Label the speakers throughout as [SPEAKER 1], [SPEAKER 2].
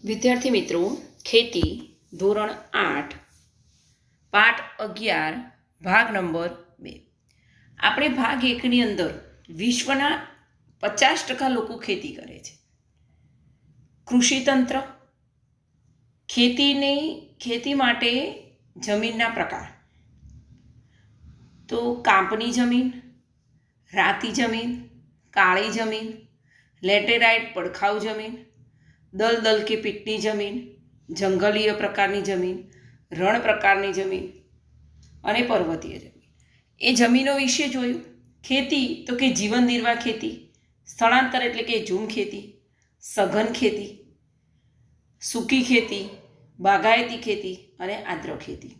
[SPEAKER 1] વિદ્યાર્થી મિત્રો, ખેતી ધોરણ 8 પાઠ 11 ભાગ નંબર 2. આપણે ભાગ 1ની અંદર વિશ્વના 50% લોકો ખેતી કરે છે. કૃષિતંત્ર, ખેતી માટે જમીનના પ્રકાર. તો કાંપની જમીન, રાતી જમીન, કાળી જમીન, લેટેરાઇટ પડખાઉ જમીન, દલદલ કે પીટની જમીન, જંગલીય પ્રકારની જમીન, રણ પ્રકારની જમીન અને પર્વતીય જમીન. એ જમીનો વિશે જોયું. ખેતી તો કે જીવન નિર્વાહ ખેતી, સ્થળાંતર એટલે કે ઝૂમ ખેતી, સઘન ખેતી, સૂકી ખેતી, બાગાયતી ખેતી અને આદ્ર ખેતી.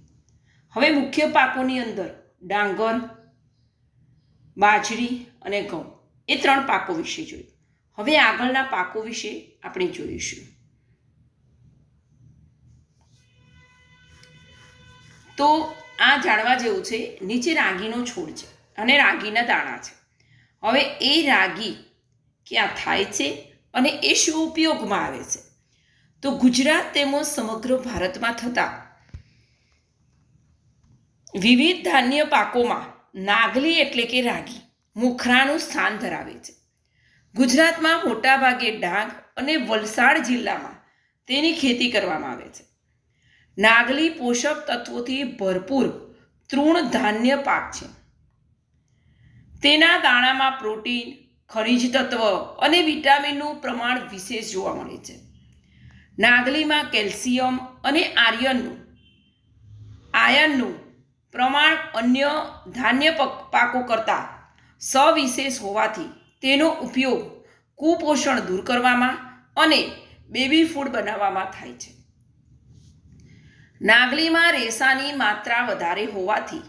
[SPEAKER 1] હવે મુખ્ય પાકોની અંદર ડાંગર, બાજરી અને ઘઉં, એ 3 પાકો વિશે જોયું. હવે આગળના પાકો વિશે આપણે જોઈશું. તો આ જાણવા જેવું છે. નીચે રાગીનો છોડ છે અને રાગીના દાણા છે. હવે એ રાગી ક્યાં થાય છે અને એ શું ઉપયોગમાં આવે છે? તો ગુજરાત તેમજ સમગ્ર ભારતમાં થતા વિવિધ ધાન્ય પાકોમાં નાગલી એટલે કે રાગી મુખરાનું સ્થાન ધરાવે છે. ગુજરાતમાં મોટાભાગે ડાંગ અને વલસાડ જિલ્લામાં તેની ખેતી કરવામાં આવે છે. નાગલી પોષક તત્વોથી ભરપૂર તૃણધાન્ય પાક છે. તેના દાણામાં પ્રોટીન, ખનિજ તત્વ અને વિટામિનનું પ્રમાણ વિશેષ જોવા મળે છે. નાગલીમાં કેલ્શિયમ અને આયર્નનું પ્રમાણ અન્ય ધાન્ય પાકો કરતાં સવિશેષ હોવાથી તેનો ઉપયોગ કુપોષણ દૂર કરવામાં અને બેબી ફૂડ બનાવવામાં થાય છે. નાગલીમાં રેસાની માત્રા વધારે હોવાથી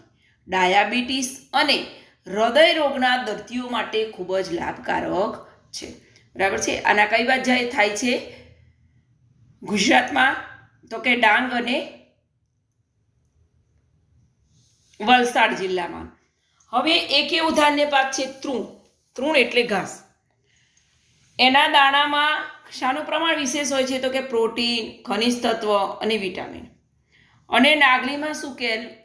[SPEAKER 1] ડાયાબિટીસ અને હૃદય રોગના દર્દીઓ માટે ખૂબ જ લાભકારક છે. બરાબર છે. આના કઈ બાજુ થાય છે? ગુજરાતમાં તો કે ડાંગ અને વલસાડ જિલ્લામાં. હવે એક એવું ધાન્ય પાક છે તૃણ એટલે ઘાસ. એના દાણામાં શાનું પ્રમાણ વિશેષ હોય છે? તો કે પ્રોટીન, ખનિજ તત્વ અને વિટામિન. અને નાગલીમાં શું?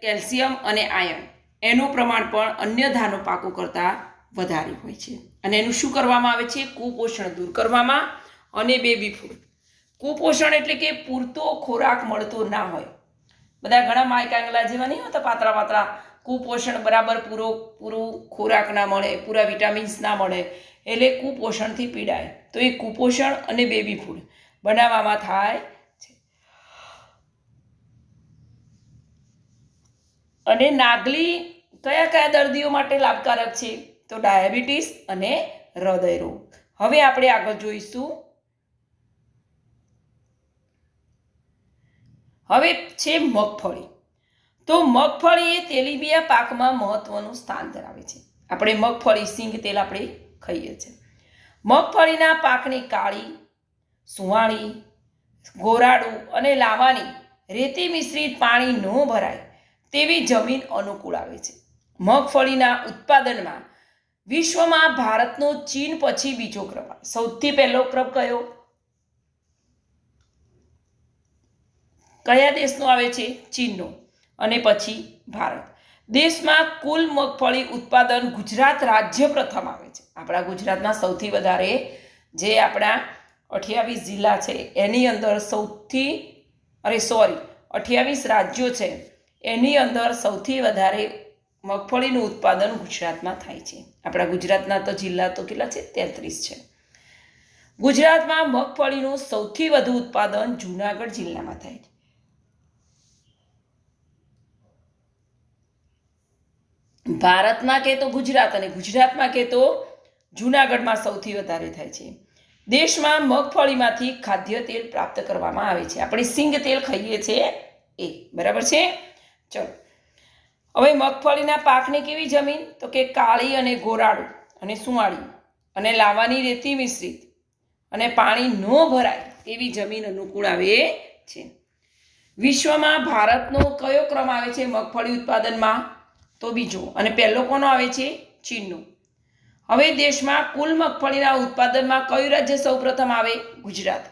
[SPEAKER 1] કેલ્શિયમ અને આયર્ન. એનું પ્રમાણ પણ અન્ય ધાનો પાકો કરતાં વધારે હોય છે. અને એનું શું કરવામાં આવે છે? કુપોષણ દૂર કરવામાં અને બેબી ફૂડ. કુપોષણ એટલે કે પૂરતો ખોરાક મળતો ના હોય. બધા ઘણા માય કાંગલા જેવા નહીં હોતા, પાતળા પાતળા. કુપોષણ બરાબર પૂરું ખોરાક ના મળે, પૂરા વિટામિન્સ ના મળે, એટલે કુપોષણથી પીડાય. તો એ કુપોષણ અને બેબી ફૂડ બનાવવામાં થાય છે. અને નાગલી કયા કયા દર્દીઓ માટે લાભકારક છે? તો ડાયાબિટીસ અને હૃદય રોગ. હવે આપણે આગળ જોઈશું. હવે છે મગફળી. તો મગફળી એ તેલીબિયા પાકમાં મહત્વનું સ્થાન ધરાવે છે. આપણે મગફળી સિંગ તેલ આપણે ખાઈએ છીએ. મગફળીના પાકની કાળી, સુવાળી, ગોરાડું અને લાવાની રેતી મિશ્રિત પાણી ન ભરાય તેવી જમીન અનુકૂળ આવે છે. મગફળીના ઉત્પાદનમાં વિશ્વમાં ભારતનો ચીન પછી બીજો ક્રમ. સૌથી પહેલો ક્રમ કયો? કયા દેશનો આવે છે? ચીનનો. અને પછી ભારત. દેશમાં કુલ મગફળી ઉત્પાદન ગુજરાત રાજ્ય પ્રથમ આવે છે. આપણા ગુજરાતમાં સૌથી વધારે, જે આપણા 28 જિલ્લા છે એની અંદર 28 રાજ્યો છે એની અંદર સૌથી વધારે મગફળીનું ઉત્પાદન ગુજરાતમાં થાય છે. આપણા ગુજરાતના તો જિલ્લા તો કેટલા છે? 33 છે. ગુજરાતમાં મગફળીનું સૌથી વધુ ઉત્પાદન જૂનાગઢ જિલ્લામાં થાય છે. ભારતમાં કે તો ગુજરાત અને ગુજરાતમાં કે તો જૂનાગઢમાં સૌથી વધારે થાય છે. દેશમાં મગફળીમાંથી ખાદ્ય તેલ પ્રાપ્ત કરવામાં આવે છે. આપણે સિંગ તેલ ખાઈએ છીએ એ. બરાબર છે. ચલો, હવે મગફળીના પાકની કેવી જમીન? તો કે કાળી અને ગોરાડું અને સુવાળી અને લાવાની રેતી મિશ્રિત અને પાણી ન ભરાય તેવી જમીન અનુકૂળ આવે છે. વિશ્વમાં ભારતનો કયો ક્રમ આવે છે મગફળી ઉત્પાદનમાં? તો બીજો. અને પહેલો કોનો આવે છે? ચીનનો. હવે દેશમાં કુલ મગફળીના ઉત્પાદનમાં કયું રાજ્ય સૌપ્રથમ આવે? ગુજરાત.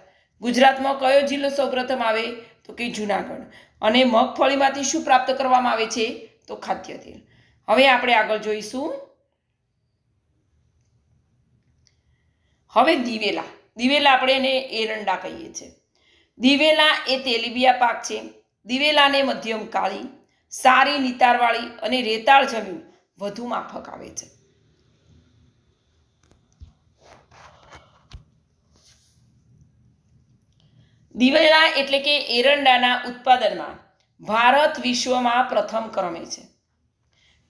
[SPEAKER 1] ગુજરાતમાં કયો જિલ્લો સૌપ્રથમ આવે? તો કે જુનાગઢ. અને મગફળીમાંથી શું પ્રાપ્ત કરવામાં આવે છે? તો ખાદ્ય તેલ. હવે આપણે આગળ જોઈશું. હવે દિવેલા. દિવેલા આપણે એને એરંડા કહીએ છીએ. દિવેલા એ તેલીબિયા પાક છે. દિવેલાને મધ્યમ કાળી, સારી નિતારવાળી અને રેતાળ જમીન વધુ માફક આવે છે. દિવેલા એટલે કે એરંડાના ઉત્પાદનમાં ભારત વિશ્વમાં પ્રથમ ક્રમે છે.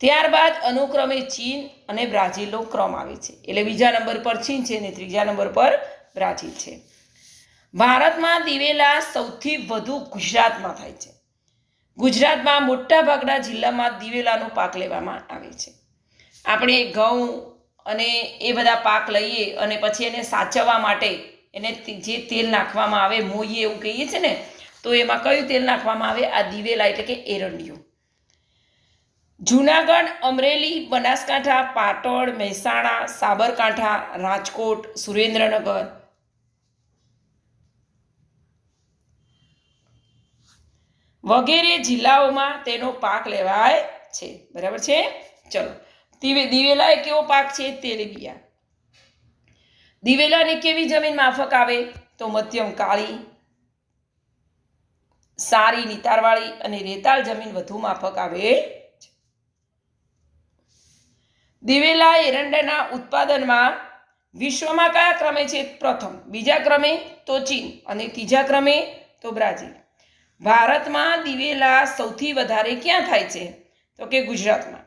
[SPEAKER 1] ત્યારબાદ અનુક્રમે ચીન અને બ્રાઝિલનો ક્રમ આવે છે. એટલે બીજા નંબર પર ચીન છે અને ત્રીજા નંબર પર બ્રાઝિલ છે. ભારતમાં દિવેલા સૌથી વધુ ગુજરાતમાં થાય છે. ગુજરાતમાં મોટાભાગના જિલ્લામાં દિવેલાનો પાક લેવામાં આવે છે. આપણે ઘઉં અને એ બધા પાક લઈએ અને પછી એને સાચવવા માટે એને જે તેલ નાખવામાં આવે, મોઈએ એવું કહીએ છીએ ને, તો એમાં કયું તેલ નાખવામાં આવે? આ દિવેલા એટલે કે એરંડિયું. જુનાગઢ, અમરેલી, બનાસકાંઠા, પાટણ, મહેસાણા, સાબરકાંઠા, રાજકોટ, સુરેન્દ્રનગર વગેરે જિલ્લાઓમાં તેનો પાક લેવાય છે. બરાબર છે? ચલો, દિવેલા એ કેવો પાક છે? તેલીબિયા. દિવેલાની કેવી જમીન માફક આવે? તો મધ્યમ કાળી, સારી નિતારવાળી અને રેતાળ જમીન વધુ માફક આવે. દિવેલા એરંડાના ઉત્પાદનમાં વિશ્વમાં કયા ક્રમે છે? પ્રથમ. બીજા ક્રમે તો ચીન અને ત્રીજા ક્રમે તો બ્રાઝિલ. ભારતમાં દિવેલા સૌથી વધારે ક્યાં થાય છે? તો કે ગુજરાતમાં.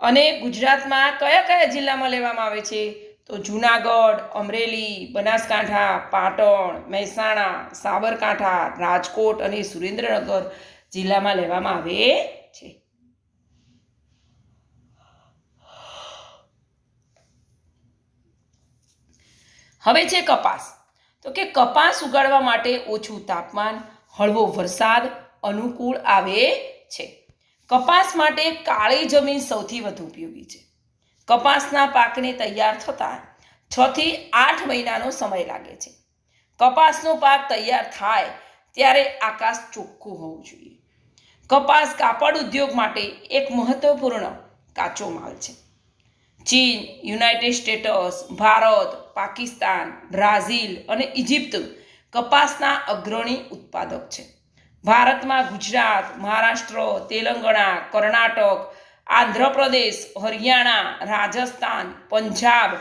[SPEAKER 1] અને ગુજરાતમાં કયા કયા જિલ્લામાં લેવામાં આવે છે? તો જુનાગઢ, અમરેલી, બનાસકાંઠા, પાટણ, મહેસાણા, સાબરકાંઠા, રાજકોટ અને સુરેન્દ્રનગર જિલ્લામાં લેવામાં આવે છે. હવે છે કપાસ. તો કે કપાસ ઉગાડવા માટે ઓછું તાપમાન, હળવો વરસાદ અનુકૂળ આવે છે. કપાસ માટે કાળી જમીન સૌથી વધુ ઉપયોગી છે. કપાસના પાકને તૈયાર થતાં 6 થી 8 મહિનાનો સમય લાગે છે. કપાસનો પાક તૈયાર થાય ત્યારે આકાશ ચોખ્ખું હોવું જોઈએ. કપાસ કાપડ ઉદ્યોગ માટે એક મહત્વપૂર્ણ કાચો માલ છે. ચીન, United states, Bharat, Pakistan, Brazil અને ઇજિપ્ત કપાસના અગ્રણી ઉત્પાદક છે. ભારતમાં ગુજરાત, મહારાષ્ટ્ર, તેલંગાણા, કર્ણાટક, આંધ્રપ્રદેશ, હરિયાણા, રાજસ્થાન, પંજાબ,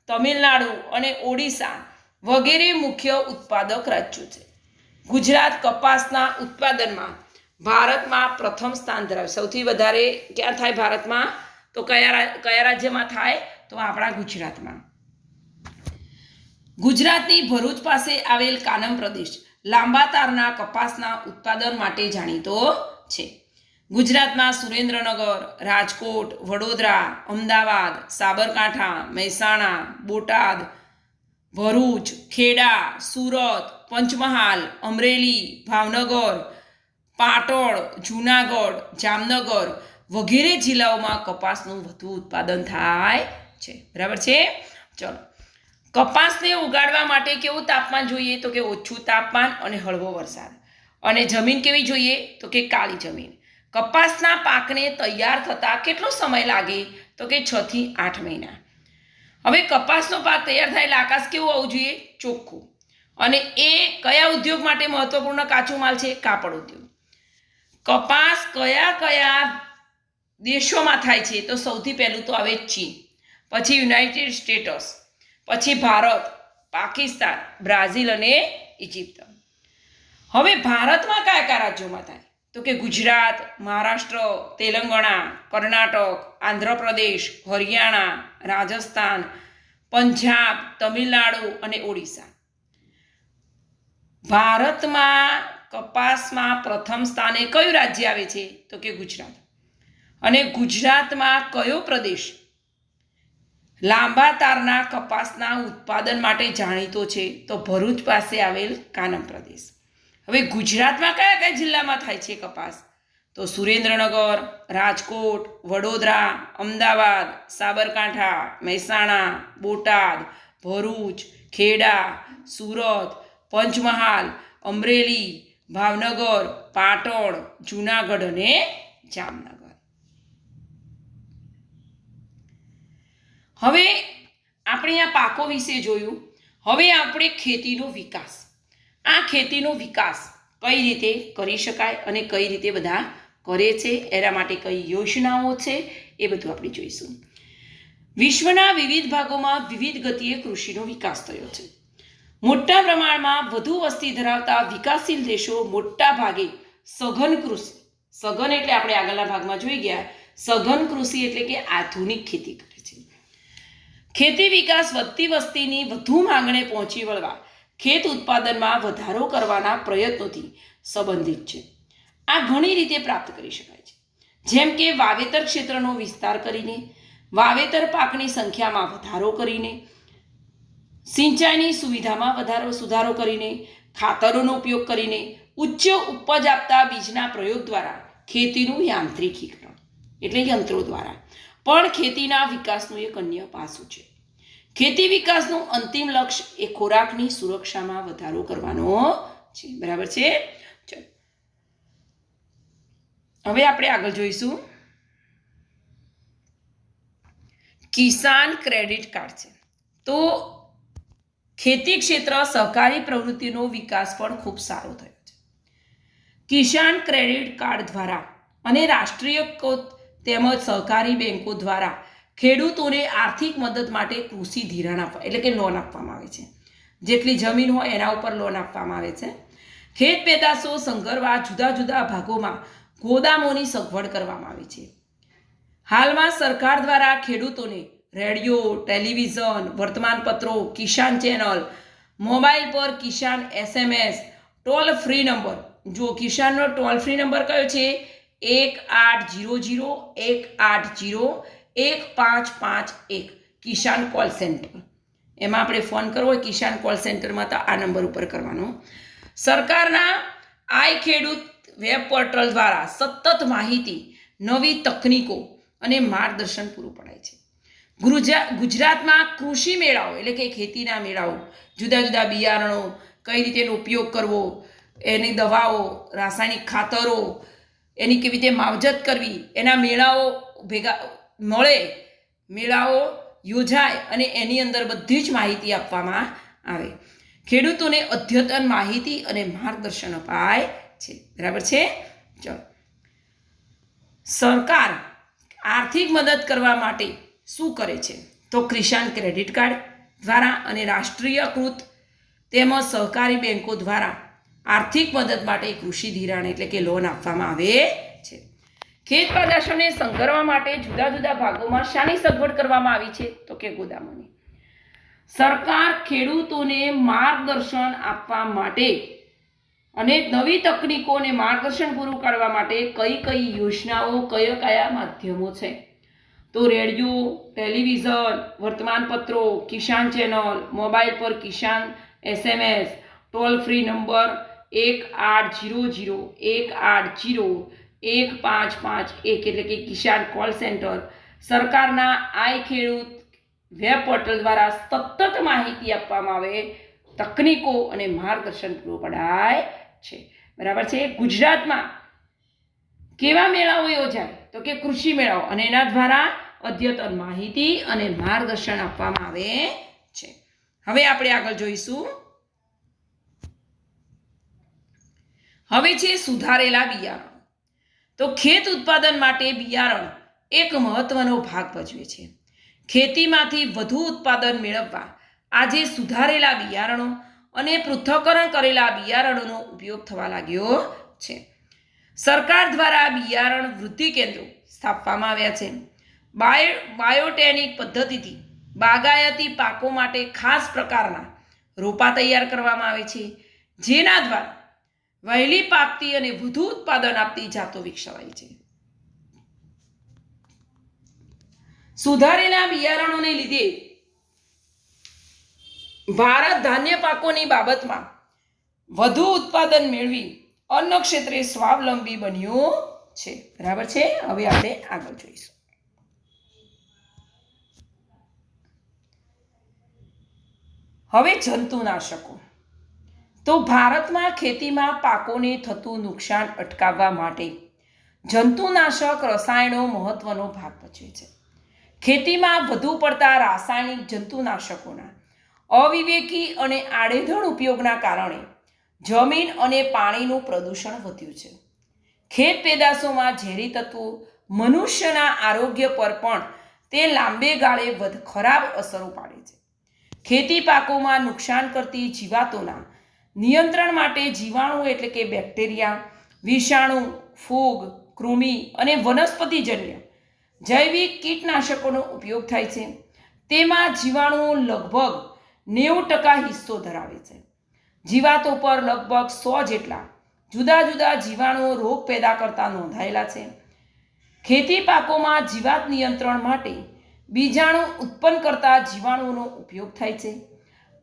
[SPEAKER 1] તમિલનાડુ અને ઓડિશા વગેરે મુખ્ય ઉત્પાદક રાજ્યો છે. ગુજરાત કપાસના ઉત્પાદનમાં ભારતમાં પ્રથમ સ્થાન ધરાવે. સૌથી વધારે ક્યાં થાય ભારતમાં? તો કયા રાજ્યમાં થાય? તો આપણા ગુજરાતમાં. ગુજરાતની ભરૂચ પાસે આવેલ કાનમ પ્રદેશ લાંબા તારના કપાસના ઉત્પાદન માટે જાણીતો છે. ગુજરાતમાં સુરેન્દ્રનગર, રાજકોટ, વડોદરા, અમદાવાદ, સાબરકાંઠા, મહેસાણા, બોટાદ, ભરૂચ, ખેડા, સુરત, પંચમહાલ, અમરેલી, ભાવનગર, પાટણ, જૂનાગઢ, જામનગર વગેરે જિલ્લાઓમાં કપાસનું વધુ ઉત્પાદન થાય છે. બરાબર છે? ચલો, કપાસને ઉગાડવા માટે કેવું તાપમાન જોઈએ? તો કે ઓછું તાપમાન અને હળવો વરસાદ. અને જમીન કેવી જોઈએ? તો કે કાળી જમીન. કપાસના પાકને તૈયાર થતાં કેટલો સમય લાગે? તો કે 6 થી 8 મહિના. હવે કપાસનો પાક તૈયાર થાય એટલે આકાશ કેવું હોવું જોઈએ? ચોખ્ખું. અને એ કયા ઉદ્યોગ માટે મહત્વપૂર્ણ કાચો માલ છે? કાપડ ઉદ્યોગ. કપાસ કયા કયા દેશોમાં થાય છે? તો સૌથી પહેલું તો આવે ચીન, પછી યુનાઇટેડ સ્ટેટ્સ, પછી ભારત, પાકિસ્તાન, બ્રાઝિલ અને ઇજિપ્ત. હવે ભારતમાં કયા કયા રાજ્યોમાં થાય? તો કે ગુજરાત, મહારાષ્ટ્ર, તેલંગાણા, કર્ણાટક, આંધ્રપ્રદેશ, હરિયાણા, રાજસ્થાન, પંજાબ, તમિલનાડુ અને ઓડિશા. ભારતમાં કપાસમાં પ્રથમ સ્થાને કયું રાજ્ય આવે છે? તો કે ગુજરાત. અને ગુજરાતમાં કયો પ્રદેશ લાંબા તારના કપાસના ઉત્પાદન માટે જાણીતો છે? તો ભરૂચ પાસે આવેલ કાનમ પ્રદેશ. હવે ગુજરાતમાં કયા કયા જિલ્લામાં થાય છે કપાસ? તો સુરેન્દ્રનગર, રાજકોટ, વડોદરા, અમદાવાદ, સાબરકાંઠા, મહેસાણા, બોટાદ, ભરૂચ, ખેડા, સુરત, પંચમહાલ, અમરેલી, ભાવનગર, પાટણ, જૂનાગઢ અને જામનગર. હવે આપણે આ પાકો વિશે જોયું. હવે આપણે ખેતીનો વિકાસ, આ ખેતીનો વિકાસ કઈ રીતે કરી શકાય અને કઈ રીતે બધા કરે છે, એના માટે કઈ યોજનાઓ છે, એ બધું આપણે જોઈશું. વિશ્વના વિવિધ ભાગોમાં વિવિધ ગતિએ કૃષિનો વિકાસ થયો છે. મોટા પ્રમાણમાં વધુ વસ્તી ધરાવતા વિકાસશીલ દેશો મોટા ભાગે સઘન કૃષિ, સઘન એટલે આપણે આગળના ભાગમાં જોઈ ગયા, સઘન કૃષિ એટલે કે આધુનિક ખેતી કરે છે. ખેતી વિકાસ વધતી વસ્તીની વધુ માંગણે પહોંચી વળવા ખેત ઉત્પાદનમાં વધારો કરવાના પ્રયત્નોથી સંબંધિત છે. આ ઘણી રીતે પ્રાપ્ત કરી શકાય છે, જેમ કે વાવેતર ક્ષેત્રનો વિસ્તાર કરીને, વાવેતર પાકની સંખ્યામાં વધારો કરીને, સિંચાઈની સુવિધામાં સુધારો કરીને, ખાતરોનો ઉપયોગ કરીને, ઉચ્ચ ઉપજ આપતા બીજના પ્રયોગ દ્વારા ખેતીનું યાંત્રિકીકરણ એટલે યંત્રો દ્વારા પણ ખેતીના વિકાસનું એક અન્ય પાસું છે. ખેતી વિકાસનું અંતિમ લક્ષ્ય એ ખોરાકની સુરક્ષામાં વધારો કરવાનો છે. બરાબર છે. ચલો હવે આપણે આગળ જોઈશું. કિસાન ક્રેડિટ કાર્ડ છે. તો ખેતી ક્ષેત્ર સહકારી પ્રવૃત્તિનો વિકાસ પણ ખૂબ સારો થયો છે. કિસાન ક્રેડિટ કાર્ડ દ્વારા અને રાષ્ટ્રીયકૃત તેમજ સહકારી બેંકો દ્વારા ખેડૂતોને આર્થિક મદદ માટે કૃષિ ધિરાણ આપવા એટલે કે લોન આપવામાં આવે છે. જેટલી જમીન હોય એના ઉપર લોન આપવામાં આવે છે. ખેત પેદાશો સંગ્રહવા જુદા જુદા ભાગોમાં ગોદામોની સગવડ કરવામાં આવી છે. હાલમાં સરકાર દ્વારા ખેડૂતોને રેડિયો, ટેલિવિઝન, વર્તમાનપત્રો, કિસાન ચેનલ, મોબાઈલ પર કિસાન SMS, ટોલ ફ્રી નંબર, જો કિસાનનો ટોલ ફ્રી નંબર કયો છે 180018011551 કિસાન કોલ સેન્ટર, એમાં આપણે ફોન કરવો હોય કિસાન કોલ સેન્ટરમાં તો આ નંબર ઉપર કરવાનો. સરકારના આઈ ખેડૂત વેબ પોર્ટલ દ્વારા સતત માહિતી, નવી તકનીકો અને માર્ગદર્શન પૂરું પડાય છે. ગુજરાતમાં કૃષિ મેળાઓ એટલે કે ખેતીના મેળાઓ, જુદા જુદા બિયારણો, કઈ રીતે એનો ઉપયોગ કરવો, એની દવાઓ, રાસાયણિક ખાતરો, એની કેવી રીતે માવજત કરવી, એના મેળાઓ ભેગા મળે, મેળાઓ યોજાય અને એની અંદર બધી જ માહિતી આપવામાં આવે. ખેડૂતોને અદ્યતન માહિતી અને માર્ગદર્શન અપાય છે. બરાબર છે. ચલો, સરકાર આર્થિક મદદ કરવા માટે શું કરે છે? તો કિસાન ક્રેડિટ કાર્ડ દ્વારા અને રાષ્ટ્રીયકૃત તેમજ સહકારી બેંકો દ્વારા આર્થિક મદદ માટે કૃષિ ધિરાણ એટલે કે લોન આપવામાં આવે છે. ખેત પેદાશોને સંગ્રહવા માટે જુદા જુદા ભાગોમાં શાની સગવડ કરવામાં આવી છે? તો કે ગોદામોની. સરકાર ખેડૂતોને માર્ગદર્શન આપવા માટે અને નવી તકનીકોને માર્ગદર્શન પૂરું પાડવા માટે કઈ કઈ યોજનાઓ, કયા માધ્યમો છે? તો રેડિયો, ટેલિવિઝન, વર્તમાનપત્રો, કિસાન ચેનલ, મોબાઈલ પર કિસાન SMS, ટોલ ફ્રી નંબર 180018011551 એટલે કે કિસાન કોલ સેન્ટર, સરકારના આઈ ખેડૂત વેબ પોર્ટલ દ્વારા સતત માહિતી આપવામાં આવે, તકનીકો અને માર્ગદર્શન પૂરું પડાય છે. બરાબર છે. ગુજરાતમાં કેવા મેળાઓ યોજાય? તો કે કૃષિ મેળાઓ, અને એના દ્વારા અદ્યતન માહિતી અને માર્ગદર્શન આપવામાં આવે છે. હવે આપણે આગળ જોઈશું. હવે છે સુધારેલા બિયારણ. તો ખેત ઉત્પાદન માટે બિયારણ એક મહત્વનો ભાગ ભજવે છે. ખેતીમાંથી વધુ ઉત્પાદન મેળવવા આજે સુધારેલા બિયારણો અને પૃથ્થકરણ કરેલા બિયારણોનો ઉપયોગ થવા લાગ્યો છે. સરકાર દ્વારા બિયારણ વૃદ્ધિ કેન્દ્રો સ્થાપવામાં આવ્યા છે. બાયોટેનિક પદ્ધતિથી બાગાયતી પાકો માટે ખાસ પ્રકારના રોપા તૈયાર કરવામાં આવે છે, જેના દ્વારા વહેલી પાકતી અને વધુ ઉત્પાદન આપતી જાતો વિકસાવાય છે. સુધારેલા બિયારણોને લીધે ભારત ધાન્ય પાકોની બાબતમાં વધુ ઉત્પાદન મેળવી અન્ન ક્ષેત્રે સ્વાવલંબી બન્યું છે. બરાબર છે. હવે આપણે આગળ જોઈશું. હવે જંતુનાશકો. તો ભારતમાં ખેતીમાં પાકોને થતું નુકસાન અટકાવવા માટે જંતુનાશક રસાયણો મહત્વનો ભાગ ભજવે છે. ખેતીમાં વધુ પડતા રાસાયણિક જંતુનાશકોના અવિવેકી અને આડેધડ ઉપયોગના કારણે જમીન અને પાણીનું પ્રદૂષણ વધ્યું છે. ખેત પેદાશોમાં ઝેરી તત્વો મનુષ્યના આરોગ્ય પર પણ તે લાંબે ગાળે ખરાબ અસરો પાડે છે. ખેતી પાકોમાં નુકસાન કરતી જીવાતોના નિયંત્રણ માટે જીવાણુ એટલે કે બેક્ટેરિયા, વિષાણુ, ફૂગ, કૃમિ અને વનસ્પતિજન્ય જૈવિક કીટનાશકોનો ઉપયોગ થાય છે. તેમાં જીવાણુઓ લગભગ 90% હિસ્સો ધરાવે છે. જીવાતો પર લગભગ 100 જેટલા જુદા જુદા જીવાણુઓ રોગ પેદા કરતા નોંધાયેલા છે. ખેતી પાકોમાં જીવાત નિયંત્રણ માટે બીજાણુ ઉત્પન્ન કરતા જીવાણુઓનો ઉપયોગ થાય છે.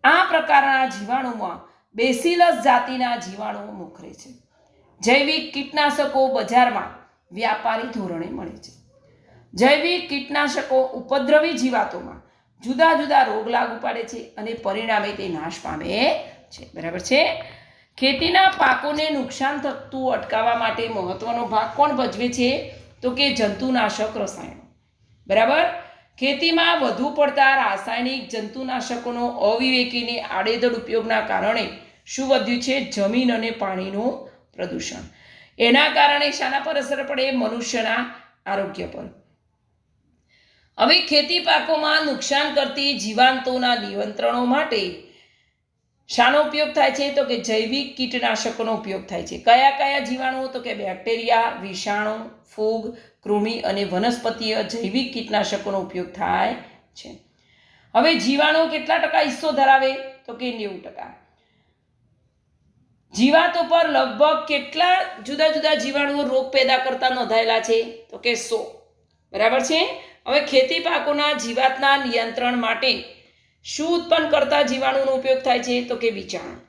[SPEAKER 1] આ પ્રકારના જીવાણુમાં બેસિલસ જાતિના જીવાણુઓ મોખરે છે. જૈવિક કીટનાશકો બજારમાં વ્યાપારી ધોરણે મળે છે. જૈવિક કીટનાશકો ઉપદ્રવી જીવાતોમાં જુદા જુદા રોગ લાગુ પાડે છે અને પરિણામે તે નાશ પામે છે. બરાબર છે. ખેતીના પાકોને નુકસાન થતું અટકાવવા માટે મહત્વનો ભાગ કોણ ભજવે છે? તો કે જંતુનાશક રસાયણો. બરાબર. ખેતીમાં વધુ પડતા રાસાયણિક જંતુનાશકોનો અવિવેકીને આડેધડ ઉપયોગના કારણે શું વધ્યું છે? જમીન અને પાણીનું પ્રદૂષણ. એના કારણે શાના પર અસર પડે? મનુષ્યના આરોગ્ય પર. હવે ખેતી પાકોમાં નુકસાન કરતી જીવાંતોના નિયંત્રણો માટે શાનો ઉપયોગ થાય છે? તો કે જૈવિક કીટનાશકોનો ઉપયોગ થાય છે. કયા કયા જીવાણુઓ? તો કે બેક્ટેરિયા, વિષાણુ, ફૂગ, કૃમિ અને વનસ્પતિય જૈવિક કીટનાશકોનો ઉપયોગ થાય છે. હવે જીવાણુ કેટલા ટકા હિસ્સો ધરાવે? તો કે 90%. જીવાતો પર લગભગ કેટલા જુદા જુદા જીવાણુઓ રોગ પેદા કરતા નોંધાયેલા છે? તો કે 100. બરાબર છે. હવે ખેતી પાકોના જીવાતના નિયંત્રણ માટે શું ઉત્પન્ન કરતા જીવાણુનો ઉપયોગ થાય છે? તો કે બીજાણુ.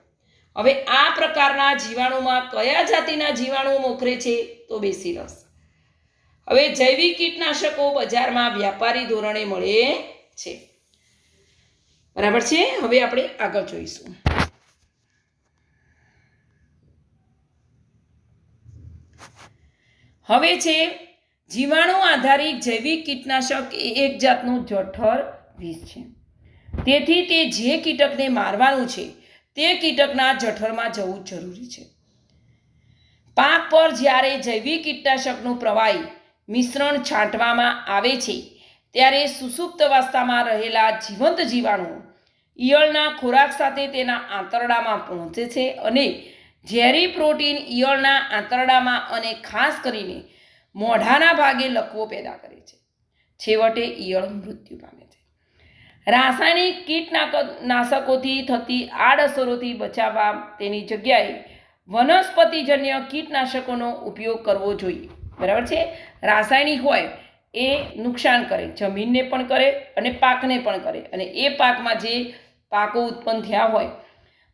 [SPEAKER 1] હવે આ પ્રકારના જીવાણુમાં કયા જાતિના જીવાણુઓ મોખરે છે? તો બેસિલસ. હવે જૈવિક કીટનાશકો બજારમાં વ્યાપારી ધોરણે મળે છે. બરાબર છે. હવે આપણે આગળ જોઈશું. હવે છે જીવાણુ આધારિત જૈવિક કીટનાશક એ એક જાતનું જઠર વિષ છે. તેથી તે જે કીટકને મારવાનું છે તે કીટકના જઠરમાં જવું જરૂરી છે. પાક પર જ્યારે જૈવિક કીટનાશકનું પ્રવાહી મિશ્રણ છાંટવામાં આવે છે ત્યારે સુષુપ્ત અવસ્થામાં રહેલા જીવંત જીવાણુઓ ઈયળના ખોરાક સાથે તેના આંતરડામાં પહોંચે છે અને ઝેરી પ્રોટીન ઈયળના આંતરડામાં અને ખાસ કરીને મોઢાના ભાગે લકવો પેદા કરે છે. છેવટે ઈયળ મૃત્યુ પામે છે. રાસાયણિક કીટનાશકોથી થતી આડઅસરોથી બચાવવા તેની જગ્યાએ વનસ્પતિજન્ય કીટનાશકોનો ઉપયોગ કરવો જોઈએ. બરાબર છે. રાસાયણિક હોય એ નુકસાન કરે, જમીનને પણ કરે અને પાકને પણ કરે. અને એ પાકમાં જે પાકો ઉત્પન્ન થયા હોય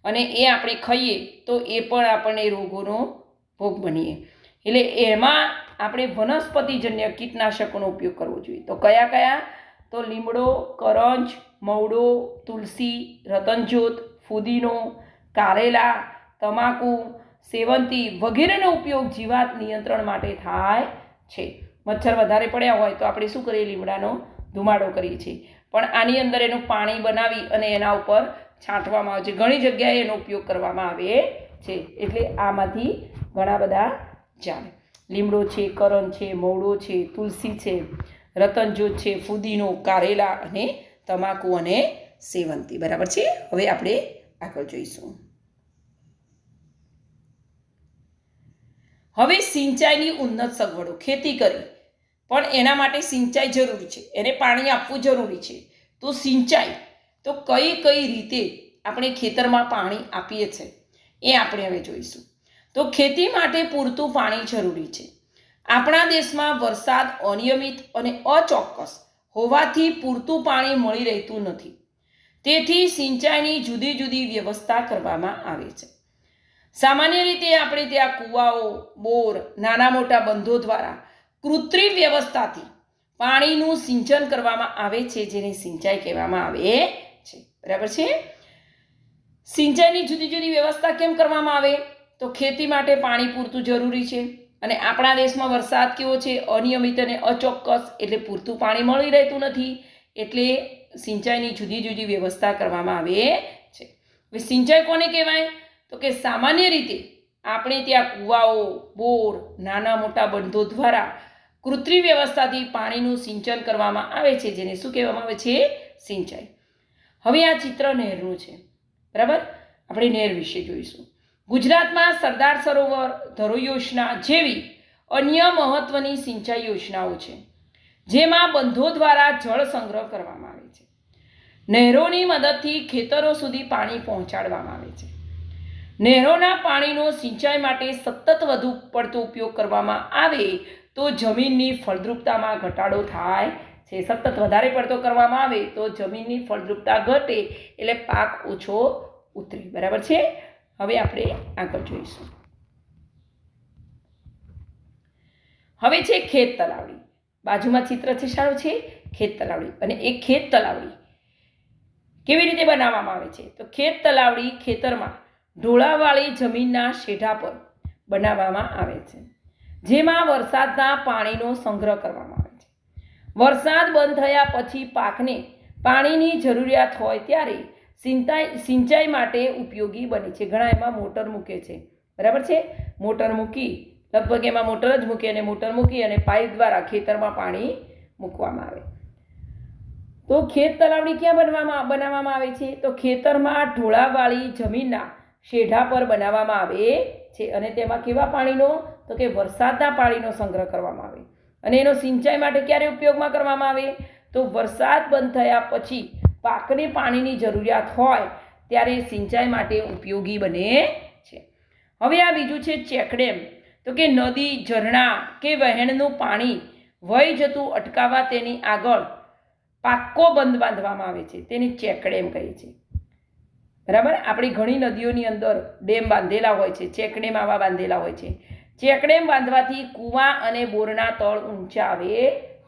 [SPEAKER 1] અને એ આપણે ખાઈએ તો એ પણ આપણને રોગોનો ભોગ બનીએ. એટલે એમાં આપણે વનસ્પતિજન્ય કીટનાશકોનો ઉપયોગ કરવો જોઈએ. તો કયા કયા? તો લીમડો, કરંજ, મવડો, તુલસી, રતનજોત, ફુદીનો, કારેલા, તમાકુ, સેવંતી વગેરેનો ઉપયોગ જીવાત નિયંત્રણ માટે થાય છે. મચ્છર વધારે પડ્યા હોય તો આપણે શું કરીએ? લીમડાનો ધુમાડો કરીએ છીએ. પણ આની અંદર એનું પાણી બનાવી અને એના ઉપર છાંટવામાં આવે છે. ઘણી જગ્યાએ એનો ઉપયોગ કરવામાં આવે છે. એટલે આમાંથી ઘણા બધા જાણે લીમડો છે, કરંજ છે, મવડો છે, તુલસી છે, રતનજોત છે, ફુદીનો, કારેલા અને તમાકુ અને સેવંતી. બરાબર છે. હવે આપણે આગળ જોઈશું. હવે સિંચાઈની ઉન્નત સગવડો. ખેતી કરી પણ એના માટે સિંચાઈ જરૂરી છે, એને પાણી આપવું જરૂરી છે. તો સિંચાઈ તો કઈ કઈ રીતે આપણે ખેતરમાં પાણી આપીએ છીએ એ આપણે હવે જોઈશું. તો ખેતી માટે પૂરતું પાણી જરૂરી છે. આપણા દેશમાં વરસાદ અનિયમિત અને અચોક્કસ હોવાથી પૂરતું પાણી મળી રહેતું નથી. તેથી સિંચાઈની જુદી જુદી વ્યવસ્થા કરવામાં આવે છે. સામાન્ય રીતે આપણે ત્યાં કૂવાઓ, બોર, નાના મોટા બંધો દ્વારા કૃત્રિમ વ્યવસ્થાથી પાણીનું સિંચન કરવામાં આવે છે, જેને સિંચાઈ કહેવામાં આવે છે. બરાબર છે. સિંચાઈની જુદી જુદી વ્યવસ્થા કેમ કરવામાં આવે? તો ખેતી માટે પાણી પૂરતું જરૂરી છે અને આપણા દેશમાં વરસાદ કેવો છે? અનિયમિત અને અચોક્કસ, એટલે પૂરતું પાણી મળી રહેતું નથી, એટલે સિંચાઈની જુદી જુદી વ્યવસ્થા કરવામાં આવે છે. હવે સિંચાઈ કોને કહેવાય? તો કે સામાન્ય રીતે આપણે ત્યાં કૂવાઓ, બોર, નાના મોટા બંધો દ્વારા કૃત્રિમ વ્યવસ્થાથી પાણીનું સિંચન કરવામાં આવે છે, જેને શું કહેવામાં આવે છે? સિંચાઈ. હવે આ ચિત્ર નહેરનું છે, બરાબર? આપણે નહેર વિશે જોઈશું. ગુજરાતમાં સરદાર સરોવર, ધરો યોજના જેવી અન્ય મહત્વની સિંચાઈ યોજનાઓ છે, જેમાં બંધો દ્વારા જળ સંગ્રહ કરવામાં આવે છે. નહેરોની મદદથી ખેતરો સુધી પાણી પહોંચાડવામાં આવે છે. નહેરોના પાણીનો સિંચાઈ માટે સતત વધુ પડતો ઉપયોગ કરવામાં આવે તો જમીનની ફળદ્રુપતામાં ઘટાડો થાય છે. સતત વધારે પડતો કરવામાં આવે તો જમીનની ફળદ્રુપતા ઘટે, એટલે પાક ઓછો ઉતરે. બરાબર છે? હવે આપણે આગળ જોઈશું. હવે છે ખેત તલાવડી. બાજુમાં ચિત્ર છે, સારું છે, ખેત તલાવડી. અને એ ખેત તલાવડી કેવી રીતે બનાવવામાં આવે છે? તો ખેત તલાવડી ખેતરમાં ઢોળાવાળી જમીનના શેઢા પર બનાવવામાં આવે છે, જેમાં વરસાદના પાણીનો સંગ્રહ કરવામાં આવે છે. વરસાદ બંધ થયા પછી પાકને પાણીની જરૂરિયાત હોય ત્યારે સિંચાઈ માટે ઉપયોગી બને છે. ઘણા એમાં મોટર મૂકે છે, બરાબર છે? મોટર મૂકી, લગભગ એમાં મોટર જ મૂકે, અને મોટર મૂકી અને પાઇપ દ્વારા ખેતરમાં પાણી મૂકવામાં આવે. તો ખેત તલાવડી ક્યાં બનાવવામાં આવે છે? તો ખેતરમાં ઢોળાવાળી જમીનના શેઢા પર બનાવવામાં આવે છે. અને તેમાં કેવા પાણીનો? તો કે વરસાદના પાણીનો સંગ્રહ કરવામાં આવે. અને એનો સિંચાઈ માટે ક્યારે ઉપયોગમાં કરવામાં આવે? તો વરસાદ બંધ થયા પછી પાકને પાણીની જરૂરિયાત હોય ત્યારે સિંચાઈ માટે ઉપયોગી બને છે. હવે આ બીજું છે ચેકડેમ. તો કે નદી, ઝરણા કે વહેણનું પાણી વહી જતું અટકાવવા તેની આગળ પાક્કો બંધ બાંધવામાં આવે છે, તેને ચેકડેમ કહે છે. બરાબર? આપણી ઘણી નદીઓની અંદર ડેમ બાંધેલા હોય છે, ચેકડેમ આવા બાંધેલા હોય છે. ચેકડેમ બાંધવાથી કૂવા અને બોરના તળ ઊંચા આવે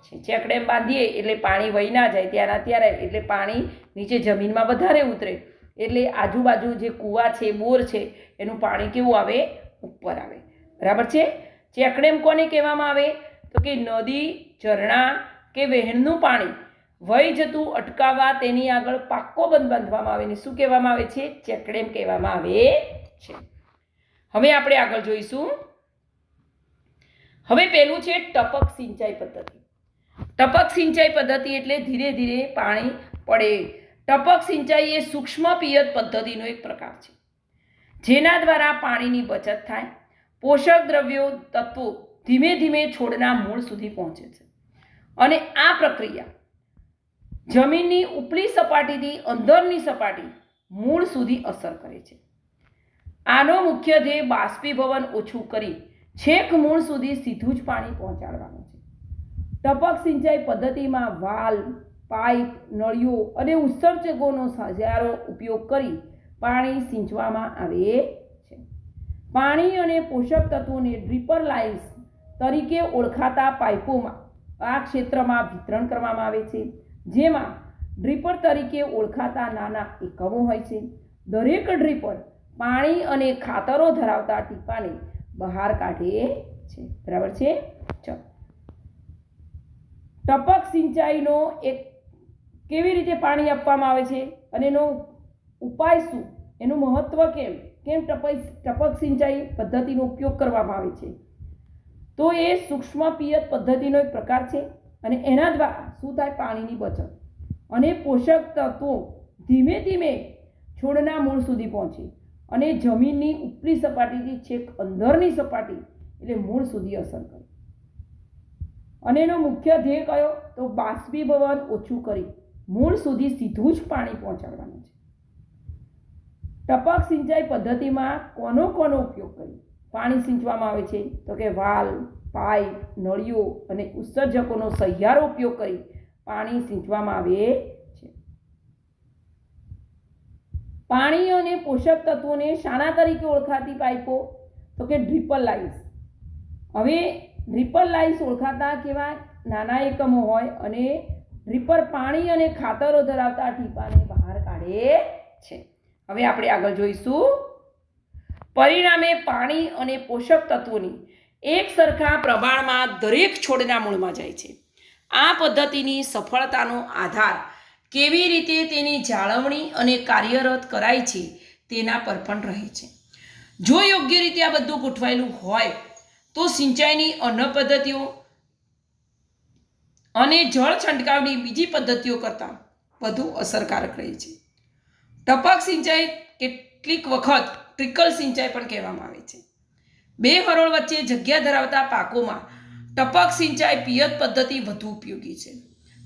[SPEAKER 1] છે. ચેકડેમ બાંધીએ એટલે પાણી વહી ના જાય ત્યાંના ત્યારે, એટલે પાણી નીચે જમીનમાં વધારે ઉતરે, એટલે આજુબાજુ જે કૂવા છે, બોર છે, એનું પાણી કેવું આવે? ઉપર આવે. બરાબર છે? ચેકડેમ કોને કહેવામાં આવે? તો કે નદી, ઝરણા કે વહેણનું પાણી વહી જતું અટકાવવા તેની આગળ પાક્કો બંધ બાંધવામાં આવે ને શું કહેવામાં આવે છે? ચેકડેમ કહેવામાં આવે છે. હવે આપણે આગળ જોઈશું. હવે પેલું છે ટપક સિંચાઈ પદ્ધતિ. ટપક સિંચાઈ પદ્ધતિ એટલે ધીરે ધીરે પાણી પડે. ટપક સિંચાઈ એ સૂક્ષ્મ પિયત પદ્ધતિનો એક પ્રકાર છે, જેના દ્વારા પાણીની બચત થાય, પોષક દ્રવ્યો, તત્વો ધીમે ધીમે છોડના મૂળ સુધી પહોંચે છે, અને આ પ્રક્રિયા જમીનની ઉપલી સપાટીથી અંદરની સપાટી મૂળ સુધી અસર કરે છે. આનો મુખ્ય ધ્યેય બાષ્પીભવન ઓછું કરી છેક મૂળ સુધી સીધું જ પાણી પહોંચાડવાનું છે. ટપક સિંચાઈ પદ્ધતિમાં વાલ્વ, પાઇપ, નળીઓ અને ઉત્સર્જકોનો સહિયારો ઉપયોગ કરી પાણી સિંચવામાં આવે છે. પાણી અને પોષક તત્વોને ડ્રીપર લાઇન્સ તરીકે ઓળખાતા પાઇપોમાં આ ક્ષેત્રમાં વિતરણ કરવામાં આવે છે, જેમાં ડ્રીપર તરીકે ઓળખાતા નાના એકમો હોય છે. દરેક ડ્રીપર પાણી અને ખાતરો ધરાવતા ટીપાને બહાર કાઢે છે. બરાબર છે? ચાલો, ટપક સિંચાઈનો એક કેવી રીતે પાણી આપવામાં આવે છે અને એનો ઉપાય શું, એનું મહત્વ કેમ ટપક સિંચાઈ પદ્ધતિનો ઉપયોગ કરવામાં આવે છે? તો એ સૂક્ષ્મ પિયત પદ્ધતિનો એક પ્રકાર છે, અને એના દ્વારા શું થાય? પાણીની બચત અને પોષક તત્વો ધીમે ધીમે છોડના મૂળ સુધી પહોંચે અને જમીનની ઉપલી સપાટીથી છેક અંદરની સપાટી એટલે મૂળ સુધી અસર કરે. અને એનો મુખ્ય ધ્યેય કયો? તો બાષ્પીભવન ઓછું કરી મૂળ સુધી સીધું જ પાણી પહોંચાડવાનું છે. ટપક સિંચાઈ પદ્ધતિમાં કોનો ઉપયોગ કરી પાણી સિંચવામાં આવે છે? તો કે વાલ્વ, પાઇપ, નળીઓ અને ઉત્સર્જકોનો સહિયારો ઉપયોગ કરી પાણી સિંચવામાં આવે છે. પાણી અને પોષક તત્વોને શાના તરીકે ઓળખાતી પાઇપો? તો કે ડ્રીપર લાઇન્સ. હવે ડ્રીપર લાઇન્સ ઓળખાતા કેવા? નાના એકમો હોય, અને ડ્રીપર પાણી અને ખાતરો ધરાવતા ટીપાને બહાર કાઢે છે. હવે આપણે આગળ જોઈશું. પરિણામે પાણી અને પોષક તત્વોની એક સરખા પ્રમાણમાં દરેક છોડના મૂળમાં જાય છે. આ પદ્ધતિની સફળતાનો આધાર કેવી રીતે તેની જાળવણી અને કાર્યરત કરાય છે તેના પર પણ રહે છે. જો યોગ્ય રીતે આ બધું ગોઠવાયેલું હોય તો સિંચાઈની અન્ય પદ્ધતિઓ અને જળ છંટકાવની બીજી પદ્ધતિઓ કરતાં વધુ અસરકારક રહે છે. ટપક સિંચાઈ કેટલીક વખત ટ્રિકલ સિંચાઈ પણ કહેવામાં આવે છે. બે હરોળ વચ્ચે જગ્યા ધરાવતા પાકોમાં ટપક સિંચાઈ પિયત પદ્ધતિ વધુ ઉપયોગી છે.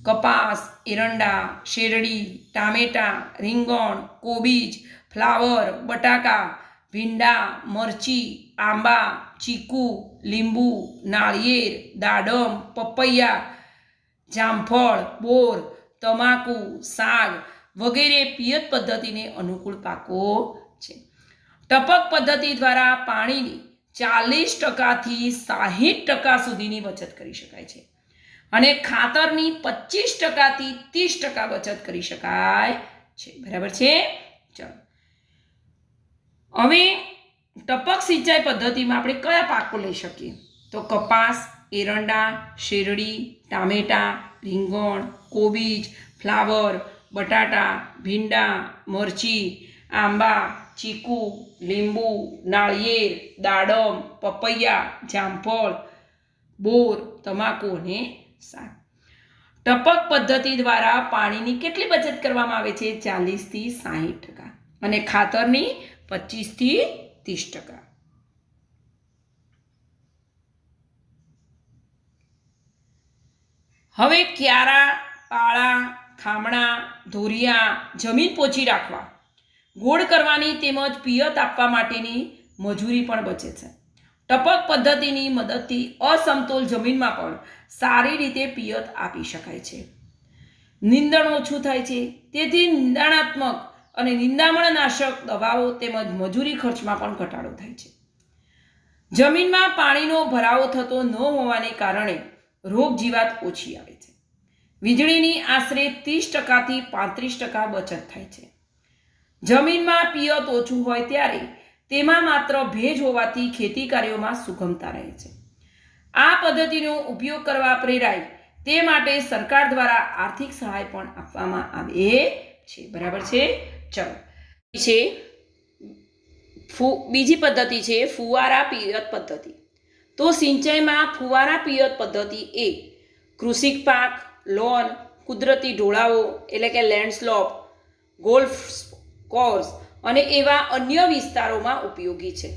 [SPEAKER 1] કપાસ, એરંડા, શેરડી, ટામેટાં, રીંગણ, કોબીજ, ફ્લાવર, બટાકા, ભીંડા, મરચી, આંબા, ચીકુ, લીંબુ, નાળિયેર, દાડમ, પપૈયા, જામફળ, બોર, તમાકુ, સાગ વગેરે પિયત પદ્ધતિને અનુકૂળ પાકો છે. ટપક પદ્ધતિ દ્વારા પાણીની 40%થી 60% સુધીની બચત કરી શકાય છે અને ખાતરની 25%થી 30% બચત કરી શકાય છે. બરાબર છે. ચાલો હવે ટપક સિંચાઈ પદ્ધતિમાં આપણે કયા પાકો લઈ શકીએ? તો કપાસ, એરંડા, શેરડી, ટામેટાં, રીંગણ, કોબીજ, ફ્લાવર, બટાટા, ભીંડા, મરચી, આંબા, ચીકુ, લીંબુ, નાળિયેર, દાડમ, પપૈયા, જામફળ, બોર, તમાકુ અને સાગ. ટપક પદ્ધતિ દ્વારા પાણીની કેટલી બચત કરવામાં આવે છે? 40થી 60% અને ખાતરની 25થી 30%. હવે ક્યારા, પાળા, ખામણા, ધોરિયા, જમીન પોચી રાખવા, ગોળ કરવાની તેમજ પિયત આપવા માટેની મજૂરી પણ બચે છે. ટપક પદ્ધતિની મદદથી અસમતોલ જમીનમાં પણ સારી રીતે પિયત આપી શકાય છે. નિંદણ ઓછું થાય છે, તેથી નિંદાણાત્મક અને નિંદામણનાશક દવાઓ તેમજ મજૂરી ખર્ચમાં પણ ઘટાડો થાય છે. જમીનમાં પાણીનો ભરાવો થતો ન હોવાને કારણે રોગ જીવાત ઓછી આવે છે. વીજળીની આશરે 30%થી 35% બચત થાય છે. જમીનમાં પિયત ઓછું હોય ત્યારે તેમાં માત્ર ભેજ હોવાથી ખેતી કાર્યોમાં સુગમતા રહે છે. આ પદ્ધતિનો ઉપયોગ કરવા પ્રેરાય તે માટે સરકાર દ્વારા આર્થિક સહાય પણ આપવામાં આવે છે. બરાબર છે. ચલો બીજી પદ્ધતિ છે ફુવારા પિયત પદ્ધતિ. તો સિંચાઈમાં ફુવારા પિયત પદ્ધતિ એ કૃષિક પાક, લોન, કુદરતી ઢોળાવો એટલે કે લેન્ડસ્લોપ, ગોલ્ફ કોર્સ અને એવા અન્ય વિસ્તારોમાં ઉપયોગી છે.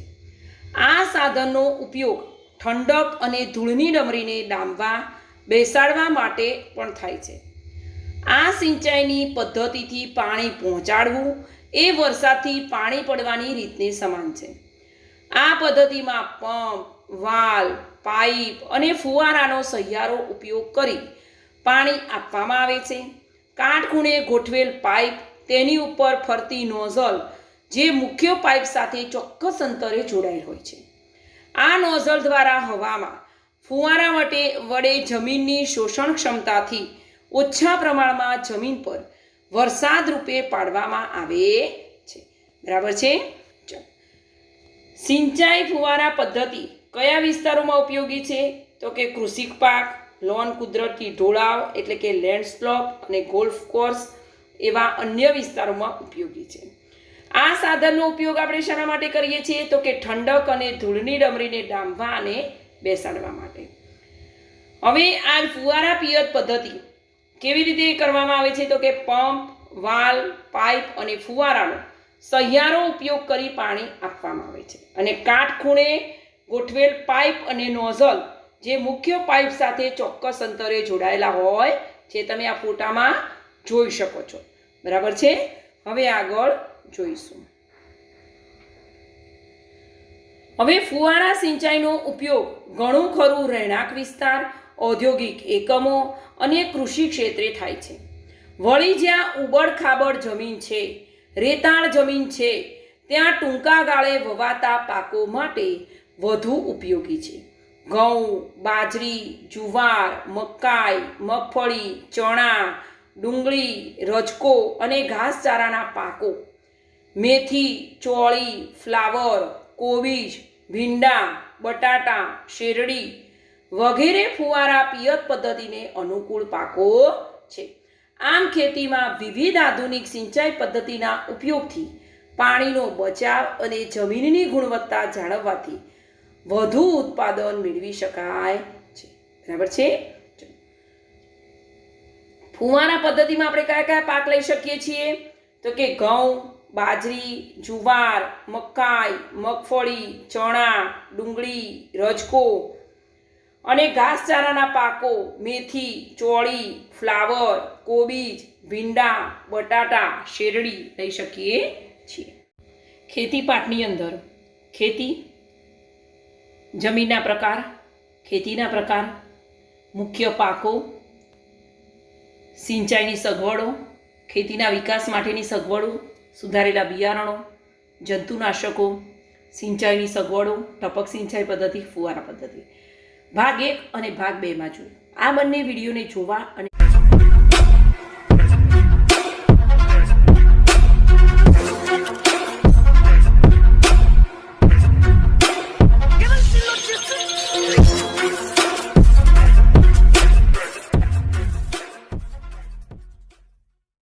[SPEAKER 1] આ સાધનનો ઉપયોગ ઠંડક અને ધૂળની ડમરીને ડામવા બેસાડવા માટે પણ થાય છે. આ સિંચાઈની પદ્ધતિથી પાણી પહોંચાડવું એ વરસાદથી પાણી પડવાની રીતને સમાન છે. આ પદ્ધતિમાં પંપ, વાલ, પાઇપ અને ફુવારાનો સહિયારો ઉપયોગ કરી પાણી આપવામાં આવે છે. કાટખૂણે ગોઠવેલ પાઇપ, તેની ઉપર ફરતી નોઝલ જે મુખ્ય પાઇપ સાથે ચોક્કસ અંતરે જોડાયેલ હોય છે. આ નોઝલ દ્વારા હવામાં ફુવારા વડે જમીનની શોષણ ક્ષમતાથી ઓછા પ્રમાણમાં જમીન પર વરસાદ રૂપે પાડવામાં આવે છે. બરાબર છે. સિંચાઈ ફુવારા પદ્ધતિ કયા વિસ્તારોમાં ઉપયોગી છે? તો કે કૃષિક પાક, લોન, કુદરતી ઢોળાવ એટલે કે લેન્ડસ્લોપ અને ગોલ્ફ કોર્સ એવા અન્ય વિસ્તારોમાં ઉપયોગી છે. આ સાધનનો ઉપયોગ આપણે શાના માટે કરીએ છીએ? તો કે ઠંડક અને ધૂળની ડમરીને ડામવા અને બેસાડવા માટે. હવે આ ફુવારા પિયત પદ્ધતિ કેવી રીતે કરવામાં આવે છે? તો કે પંપ, વાલ, પાઇપ અને ફુવારાનો સહિયારો ઉપયોગ કરી પાણી આપવામાં આવે છે અને કાટખૂણે ગોઠવેલ પાઇપ અને નોઝલ જે મુખ્ય પાઇપ સાથે ચોક્કસ અંતરે જોડાયેલા હોય જે તમે આ ફોટામાં જોઈ શકો છો. બરાબર છે. હવે આગળ જોઈશું. હવે ફુવારા સિંચાઈનો ઉપયોગ ઘણું ખરું રહેણાંક વિસ્તાર, ઔદ્યોગિક એકમો અને કૃષિ ક્ષેત્રે થાય છે. વળી જ્યાં ઉબડ-ખાબડ જમીન છે, રેતાળ જમીન છે, ત્યાં ટૂંકા ગાળે વવાતા પાકો માટે વધુ ઉપયોગી છે. ઘઉં, બાજરી, જુવાર, મકાઈ, મગફળી, ચણા, ડુંગળી, રજકો અને ઘાસચારાના પાકો મેથી, ચોળી, ફ્લાવર, કોબીજ, ભીંડા, બટાટા, શેરડી વગેરે ફુવારા પિયત પદ્ધતિને અનુકૂળ પાકો છે. આમ ખેતીમાં વિવિધ આધુનિક સિંચાઈ પદ્ધતિના ઉપયોગથી પાણીનો બચાવ અને જમીનની ગુણવત્તા જાળવવાથી વધુ ઉત્પાદન મેળવી શકાય છે. બરાબર છે. ફુવારા પદ્ધતિમાં આપણે કયા કયા પાક લઈ શકીએ છીએ? તો કે ઘઉં, બાજરી, જુવાર, મકાઈ, મગફળી, ચણા, ડુંગળી, રજકો અને ઘાસચારાના પાકો મેથી, ચોળી, ફ્લાવર, કોબીજ, ભીંડા, બટાટા, શેરડી લઈ શકીએ છીએ. ખેતી પાકની અંદર ખેતી, જમીનના પ્રકાર, ખેતીના પ્રકાર, મુખ્ય પાકો, સિંચાઈની સગવડો, ખેતીના વિકાસ માટેની સગવડો, સુધારેલા બિયારણો, જંતુનાશકો, સિંચાઈની સગવડો, ટપક સિંચાઈ પદ્ધતિ, ફુવારા પદ્ધતિ. ભાગ 1 અને ભાગ 2માં જોયું. આ બંને વિડીયોને જોવા અને